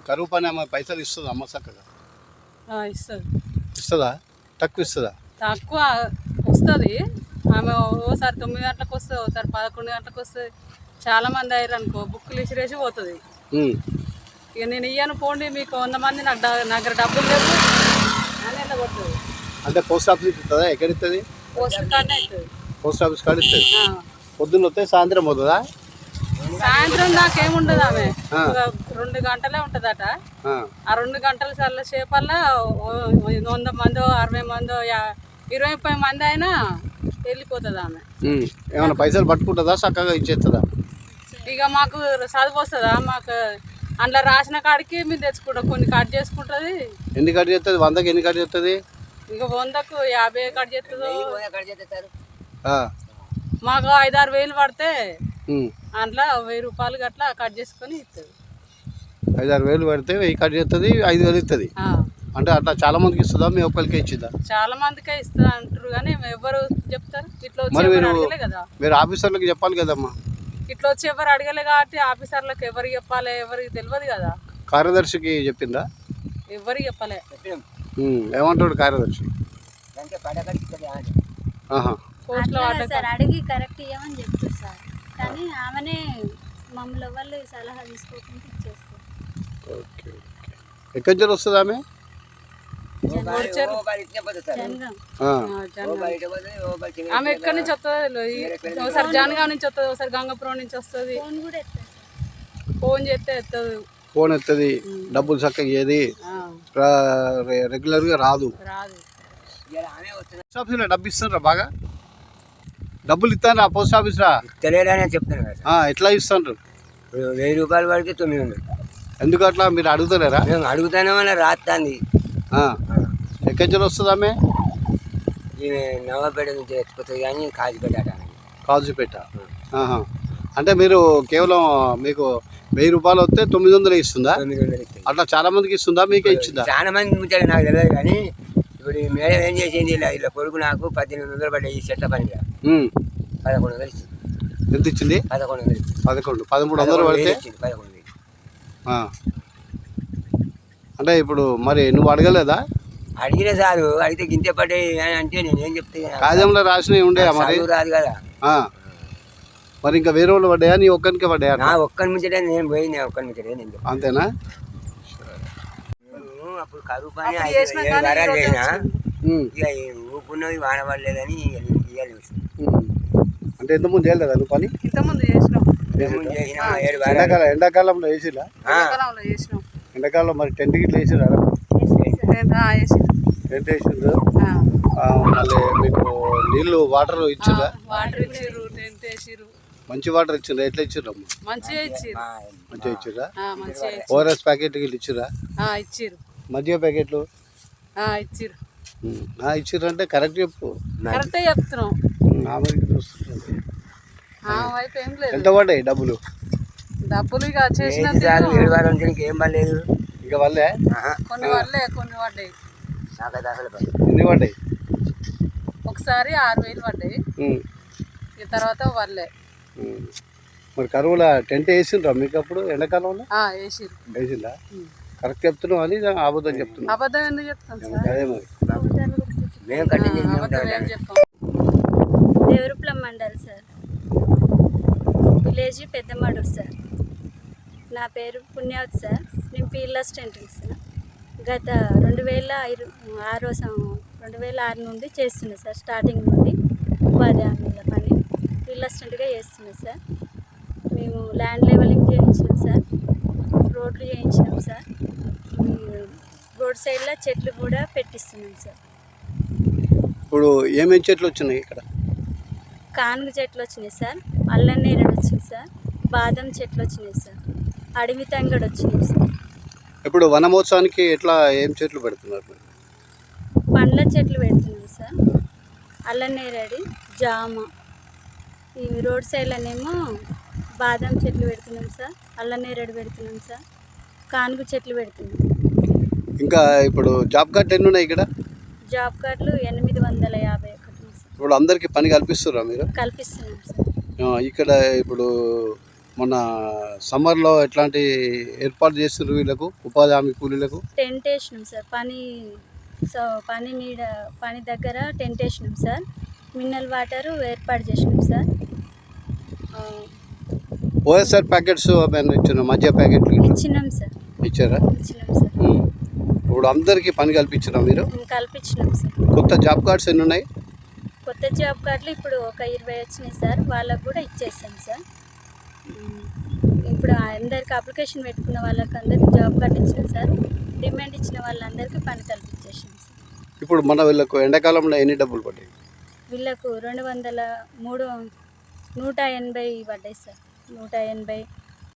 కరువు పని అమ్మ పైసలు ఇస్తుందా అమ్మ చక్కగా? ఇస్తుంది. ఇస్తుందా? తక్కువ ఇస్తుందా? తక్కువ వస్తుంది. ఆమె ఓసారి 9 గంటలకు వస్తుంది, ఓసారి 11 గంటలకు వస్తుంది. చాలా మంది అయ్యారు అనుకో బుక్కులు ఇసిరేసి పోతుంది. ఇక నేను ఇయ్యను పోండి మీకు 100 మంది నాకు దగ్గర డబ్బులు లేవు అని ఎంత కొడుతుంది. అంటే పోస్ట్ ఆఫీస్ ఇస్తుందా? ఎక్కడ ఇస్తుంది? పోస్ట్ కార్డ్ అవుతుంది. పోస్ట్ ఆఫీస్ కార్డు ఇస్తుంది. పొద్దున్న వస్తే సాయంత్రం పోతుందా? సాయంత్రం దాకేముండదు. ఆమె 2 గంటలే ఉంటుందట. ఆ 2 గంటల సేపల్లా 100 మందో 60 మందో 20-30 మంది అయినా వెళ్ళిపోతుంది ఆమె. ఏమైనా పైసలు పట్టుకుంటుందా? చక్కగా ఇచ్చేస్తుందా? ఇక మాకు చదువు వస్తుందా? మాకు అందులో రాసిన కాడికి మేము తెచ్చుకుంటాం. కొన్ని కట్ చేసుకుంటుంది. ఎన్ని కట్ చేస్తుంది? 100కి ఎన్ని కట్ చేస్తుంది? ఇక 100కు 50 కట్ చేస్తుందో. మాకు 5-6 వేలు పడితే అందులో 1000 రూపాయలు గట్లా కట్ చేసుకొని ఇస్తుంది. 5-6 వేలు పడితే 1000 కట్ చేస్తుంది, 5,000 ఇస్తుంది. అంటే అట్లా చాలా మందికి ఇస్తుందా? మీ ఒక్కరికే ఇచ్చిందా? చాలా మందికే ఇస్తుంది అంటారు కానీ ఎవరు చెప్తారు? ఇట్లా మరి వచ్చి అడగలే కదా. మీరు ఆఫీసర్లకు చెప్పాలి కదమ్మా. ఇట్లా వచ్చి ఎవరు అడగలే కాబట్టి ఆఫీసర్లకు ఎవరికి చెప్పాలి? ఎవరికి తెలియదు కదా. కార్యదర్శికి చెప్పిందా? ఎవరికి చెప్పలే. ఏమంటాడు కార్యదర్శి? సార్ అడిగి కరెక్ట్ ఇవ్వమని చెప్తారు సార్, కానీ ఆమెనే మమ్మల్ని వాళ్ళు సలహా తీసుకోకుండా ఇచ్చేస్తారు. ఓకే. ఎక్కడి నుంచి వస్తుంది ఆమె? ఆమె ఎక్కడి నుంచి వస్తుంది? ఒకసారి జనగాం నుంచి వస్తుంది, ఒకసారి గంగాపురం నుంచి వస్తుంది. ఫోన్ చేస్తే ఎత్తదు. ఫోన్ ఎత్తది. డబ్బులు చక్కగా ఏది రెగ్యులర్గా రాదు. పోస్ట్ ఆఫీస్లో డబ్బు ఇస్తారా? బాగా డబ్బులు ఇస్తాను రా పోస్ట్ ఆఫీస్ రా. తెలియదని చెప్తాను కదా. ఎట్లా ఇస్తాను? 1000 రూపాయలు పడితే 900. ఎందుకు అట్లా? మీరు అడుగుతలేరా? మేము అడుగుతానేమన్నా రాస్తుంది. ఎక్కడి నుంచి వస్తుంది ఆమె? ఈమె నవాపేట నుంచి ఎత్తుకుతుంది కానీ కాజుపేట. అంటే మీరు కేవలం మీకు 1000 రూపాయలు వస్తే 900 ఇస్తుందా? 900 ఇస్తుంది. అట్లా చాలా మందికి ఇస్తుందా? మీకే ఇచ్చిందా? చాలా మంది ముచ్చాడు నాకు తెలియదు కానీ ఇప్పుడు ఈ మేడం ఏం చేసింది, ఇలా కొడుకు నాకు 1800 పడ్డాయి ఈ చెట్ల పని. 1100 ఇచ్చింది. ఎంత ఇచ్చింది? 1100. 1300 పడితే 1100. అంటే ఇప్పుడు మరి నువ్వు అడగలేదా? అడిగిన సారు అడిగితే గింతే పడ్డాయి అని అంటే నేనేం చెప్తాను? కాగితంలో రాసినవి ఉండే మరి రాదు కదా. మరి ఇంకా వేరే వాళ్ళు పడ్డాయా? నీ ఒక్కరికే పడ్డాయా? నా ఒక్కరి ముచ్చటే నేను పోయి నేను ఒక్కరి ముచ్చటే నేను చెప్తాను. అంతేనా? అప్పుడు కరువు పని 5 వారాలు అయినా ఇక ఊపున్నవి వానపడలేదని ఇవ్వాలి. అంటే ఇంతకుముందు చేయలేదా నువ్వు పని? ఇంతకుముందు చేసినాం. ఎండాకాలంలో వేసిరా? ఎండాకాలం మరి టెంట్ గిట్ల వేసిరా? టెంట్ వేసిండ్రు. మళ్ళీ మీకు నీళ్ళు వాటర్ ఇచ్చిరా? మంచి వాటర్ ఇచ్చిండ్రా? ఎట్లా ఇచ్చిర్రు అమ్మ? మంచిగా ఇచ్చిర్రా? ఓఆర్ఎస్ ప్యాకెట్ గిట్ల ఇచ్చిరా? మజ్జిగ ప్యాకెట్లు ఇచ్చిర్రు అంటే కరెక్ట్ చెప్పు. కరెక్టే చెప్తున్నాం. ఎంత పడ్డాయి డబ్బులు? ఇక చేసిన 7 వారాల నుంచి ఏం పడలేదు. ఇంకా వల్లే కొన్ని పడ్డాయి. ఎన్ని పడ్డాయి? ఒకసారి 6000 పడ్డాయి. ఈ తర్వాత వల్లే. మరి కరువులో టెంట్ వేసిండ్రా మీకు అప్పుడు ఎండాకాలంలో? వేసిందా? కరెక్ట్ చెప్తున్నావు అని అబద్ధం చెప్తున్నా? అబద్ధం ఎందుకు చెప్తాం సార్? అదే మరి Devarupalam mandal sir, village Peddamaduru sir. నా పేరు పుణ్యావతి సార్. నేను ఫీల్డ్ అసిస్టెంట్ సార్. గత 2006 నుండి చేస్తున్నా సార్. స్టార్టింగ్ నుండి ఉపాధి హామీల పని ఫీల్డ్ అసిస్టెంట్గా చేస్తున్నా సార్. మేము ల్యాండ్ లెవెలింగ్ చేయించినాం సార్, రోడ్లు చేయించినాం సార్. రోడ్ సైడ్లో చెట్లు కూడా పెట్టిస్తున్నాం సార్. ఇప్పుడు ఏమేమి చెట్లు వచ్చినాయి ఇక్కడ? కానుగ చెట్లు వచ్చినాయి సార్, అల్లం నేరేడు వచ్చింది సార్, బాదం చెట్లు వచ్చినాయి సార్, అడవి తంగడు వచ్చినాయి సార్. ఇప్పుడు వనమోత్సవానికి ఎట్లా ఏం చెట్లు పెడుతున్నారు? పండ్ల చెట్లు పెడుతున్నాం సార్, అల్లం నేరేడు, జామ. ఈ రోడ్ సైడ్లోనేమో బాదం చెట్లు పెడుతున్నాం సార్, అల్లం నేరేడు పెడుతున్నాం సార్, కానుగ చెట్లు పెడుతున్నాం. ఇంకా ఇప్పుడు జాబ్ కార్డు ఎన్ని ఉన్నాయి ఇక్కడ? జాబ్ కార్డులు 851 ఇప్పుడు అందరికీ పని కల్పిస్తున్నారా మీరు? కల్పిస్తున్నాం సార్. ఇక్కడ ఇప్పుడు మన సమ్మర్లో ఎట్లాంటి ఏర్పాటు చేస్తున్నారు వీళ్ళకు ఉపాధి హామీ కూలీలకు? టెంట్ వేసినాం సార్. పని దగ్గర టెంట్ వేసినాం సార్. మినరల్ వాటర్ ఏర్పాటు చేసినాం సార్. ఓఎస్ఆర్ ప్యాకెట్స్ ఏమైనా ఇచ్చిన మధ్య ప్యాకెట్లు ఇచ్చినాం సార్. ఇచ్చారా? ఇచ్చినాం సార్. ఇప్పుడు అందరికీ పని కల్పించినా మీరు? కల్పించినాం సార్. కొత్త జాబ్ కార్డ్స్ ఎన్ని ఉన్నాయి? కొత్త జాబ్ కార్డులు ఇప్పుడు ఒక 20 వచ్చినాయి సార్. వాళ్ళకు కూడా ఇచ్చేసాం సార్. ఇప్పుడు అందరికి అప్లికేషన్ పెట్టుకున్న వాళ్ళకి అందరికీ జాబ్ కార్డు ఇచ్చినాం సార్. డిమాండ్ ఇచ్చిన వాళ్ళందరికీ పని కల్పించేసాం సార్. ఇప్పుడు మన వీళ్ళకు ఎండాకాలంలో ఎన్ని డబ్బులు పడ్డాయి? వీళ్ళకు 180 పడ్డాయి సార్. 180